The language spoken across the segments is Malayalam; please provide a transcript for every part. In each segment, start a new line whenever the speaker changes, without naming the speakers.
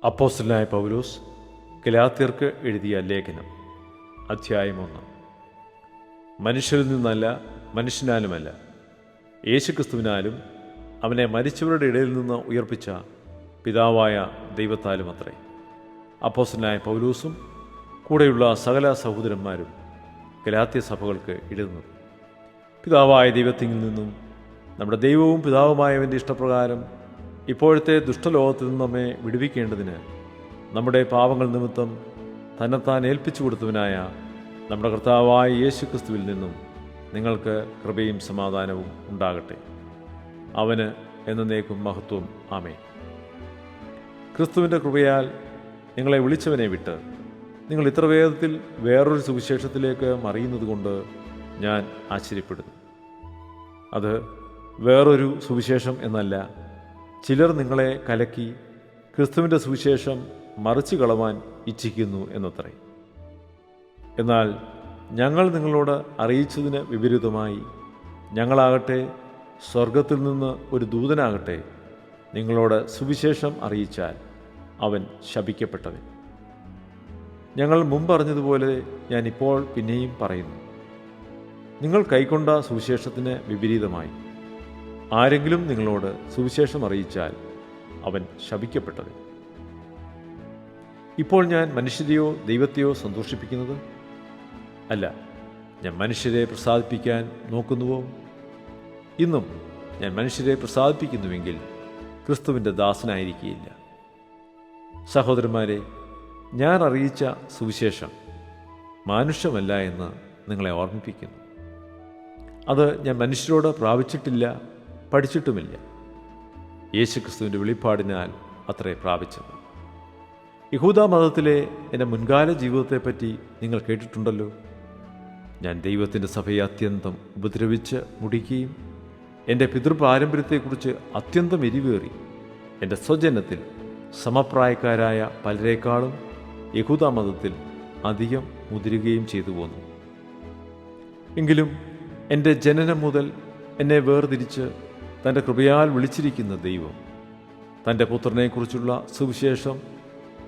അപ്പോസ്തലനായ പൗലോസ് ഗലാത്യർക്ക് എഴുതിയ ലേഖനം അധ്യായം 1. മനുഷ്യരിൽ നിന്നല്ല, മനുഷ്യനാലുമല്ല, യേശുക്രിസ്തുവിനാലും അവനെ മരിച്ചവരുടെ ഇടയിൽ നിന്ന് ഉയർപ്പിച്ച പിതാവായ ദൈവത്താലും അത്രേ. അപ്പോസ്തലനായ പൗലോസും കൂടെയുള്ള സകല സഹോദരന്മാരും ഗലാത്യ സഭകൾക്ക് എഴുതുന്നത്, പിതാവായ ദൈവത്തിൽ നിന്നും നമ്മുടെ ദൈവവും പിതാവുമായവൻ്റെ ഇഷ്ടപ്രകാരം ഇപ്പോഴത്തെ ദുഷ്ടലോകത്തിൽ നിന്ന് നമ്മെ വിടുവിക്കേണ്ടതിന് നമ്മുടെ പാപങ്ങൾ നിമിത്തം തന്നെത്താൻ ഏൽപ്പിച്ചു കൊടുത്തവനായ നമ്മുടെ കർത്താവായ യേശുക്രിസ്തുവിൽ നിന്നും നിങ്ങൾക്ക് കൃപയും സമാധാനവും ഉണ്ടാകട്ടെ. അവന് എന്നേക്കും മഹത്വം. ആമേൻ. ക്രിസ്തുവിൻ്റെ കൃപയാൽ നിങ്ങളെ വിളിച്ചവനെ വിട്ട് നിങ്ങൾ ഇത്ര വേഗത്തിൽ വേറൊരു സുവിശേഷത്തിലേക്ക് മറിയുന്നതുകൊണ്ട് ഞാൻ ആശ്ചര്യപ്പെടുന്നു. അത് വേറൊരു സുവിശേഷം എന്നല്ല, ചിലർ നിങ്ങളെ കലക്കി ക്രിസ്തുവിൻ്റെ സുവിശേഷം മറിച്ചു കളവാൻ ഇച്ഛിക്കുന്നു എന്നത്രേ. എന്നാൽ ഞങ്ങൾ നിങ്ങളോട് അറിയിച്ചതിന് വിപരീതമായി ഞങ്ങളാകട്ടെ, സ്വർഗത്തിൽ നിന്ന് ഒരു ദൂതനാകട്ടെ, നിങ്ങളോട് സുവിശേഷം അറിയിച്ചാൽ അവൻ ശപിക്കപ്പെട്ടവൻ. ഞങ്ങൾ മുമ്പറഞ്ഞതുപോലെ ഞാനിപ്പോൾ പിന്നെയും പറയുന്നു, നിങ്ങൾ കൈക്കൊണ്ട സുവിശേഷത്തിന് വിപരീതമായി ആരെങ്കിലും നിങ്ങളോട് സുവിശേഷം അറിയിച്ചാൽ അവൻ ശപിക്കപ്പെട്ടവൻ. ഇപ്പോൾ ഞാൻ മനുഷ്യരെയോ ദൈവത്തെയോ സന്തോഷിപ്പിക്കുന്നത് അല്ല, ഞാൻ മനുഷ്യരെ പ്രസാദിപ്പിക്കാൻ നോക്കുന്നുവോ? ഇന്നും ഞാൻ മനുഷ്യരെ പ്രസാദിപ്പിക്കുന്നുവെങ്കിൽ ക്രിസ്തുവിൻ്റെ ദാസനായിരിക്കുകയില്ല. സഹോദരന്മാരെ, ഞാൻ അറിയിച്ച സുവിശേഷം മാനുഷ്യമല്ല എന്ന് നിങ്ങളെ ഓർമ്മിപ്പിക്കുന്നു. അത് ഞാൻ മനുഷ്യരോട് പ്രാപിച്ചിട്ടില്ല, പഠിച്ചിട്ടുമില്ല. യേശുക്രിസ്തുവിൻ്റെ വെളിപ്പാടിനാൽ അത്രേ പ്രാപിച്ചത്. യഹൂദ മതത്തിലെ എൻ്റെ മുൻകാല ജീവിതത്തെപ്പറ്റി നിങ്ങൾ കേട്ടിട്ടുണ്ടല്ലോ. ഞാൻ ദൈവത്തിൻ്റെ സഭയെ അത്യന്തം ഉപദ്രവിച്ച് മുടിക്കുകയും എൻ്റെ പിതൃപാരമ്പര്യത്തെക്കുറിച്ച് അത്യന്തം എരിവേറി എൻ്റെ സ്വജനത്തിൽ സമപ്രായക്കാരായ പലരേക്കാളും യഹൂദ മതത്തിൽ അധികം മുതിരുകയും ചെയ്തു പോന്നു. എങ്കിലും എൻ്റെ ജനനം മുതൽ എന്നെ വേർതിരിച്ച് തൻ്റെ കൃപയാൽ വിളിച്ചിരിക്കുന്ന ദൈവം തൻ്റെ പുത്രനെക്കുറിച്ചുള്ള സുവിശേഷം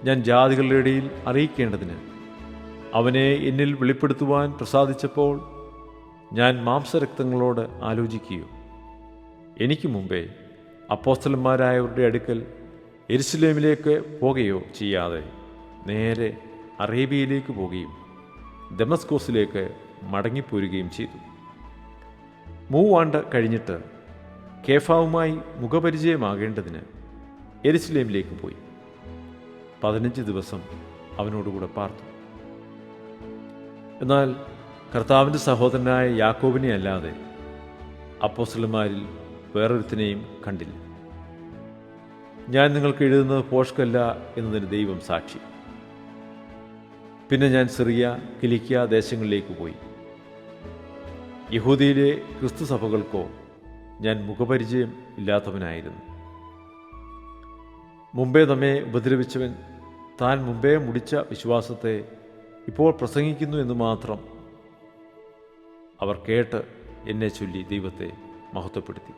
ഞാൻ ജാതികളുടെ ഇടയിൽ അറിയിക്കേണ്ടതിന് അവനെ എന്നിൽ വെളിപ്പെടുത്തുവാൻ പ്രസാദിച്ചപ്പോൾ ഞാൻ മാംസരക്തങ്ങളോട് ആലോചിക്കുകയോ, എനിക്ക് മുമ്പേ അപ്പോസ്തലന്മാരായവരുടെ അടുക്കൽ യെരുശലേമിലേക്ക് പോകുകയോ ചെയ്യാതെ നേരെ അറേബ്യയിലേക്ക് പോകുകയും ദമസ്കോസിലേക്ക് മടങ്ങിപ്പോരുകയും ചെയ്തു. 3 ആണ്ട് കഴിഞ്ഞിട്ട് കേഫാവുമായി മുഖപരിചയമാകേണ്ടതിന് യെരുശലേമിലേക്ക് പോയി 15 ദിവസം അവനോടുകൂടെ പാർത്തു. എന്നാൽ കർത്താവിൻ്റെ സഹോദരനായ യാക്കോബിനെ അല്ലാതെ അപ്പോസ്തലന്മാരിൽ വേറൊരുത്തിനെയും കണ്ടില്ല. ഞാൻ നിങ്ങൾക്ക് എഴുതുന്നത് പോഷ്കല്ല എന്നതിന് ദൈവം സാക്ഷി. പിന്നെ ഞാൻ സിറിയ, കിലിക്യ ദേശങ്ങളിലേക്ക് പോയി. യഹൂദിയിലെ ക്രിസ്തു സഭകൾക്കോ ഞാൻ മുഖപരിചയം ഇല്ലാത്തവനായിരുന്നു. മുമ്പേ നമ്മെ ഉപദ്രവിച്ചവൻ താൻ മുമ്പേ മുടിച്ച വിശ്വാസത്തെ ഇപ്പോൾ പ്രസംഗിക്കുന്നു എന്ന് മാത്രം അവർ കേട്ട് എന്നെ ചൊല്ലി ദൈവത്തെ മഹത്വപ്പെടുത്തി.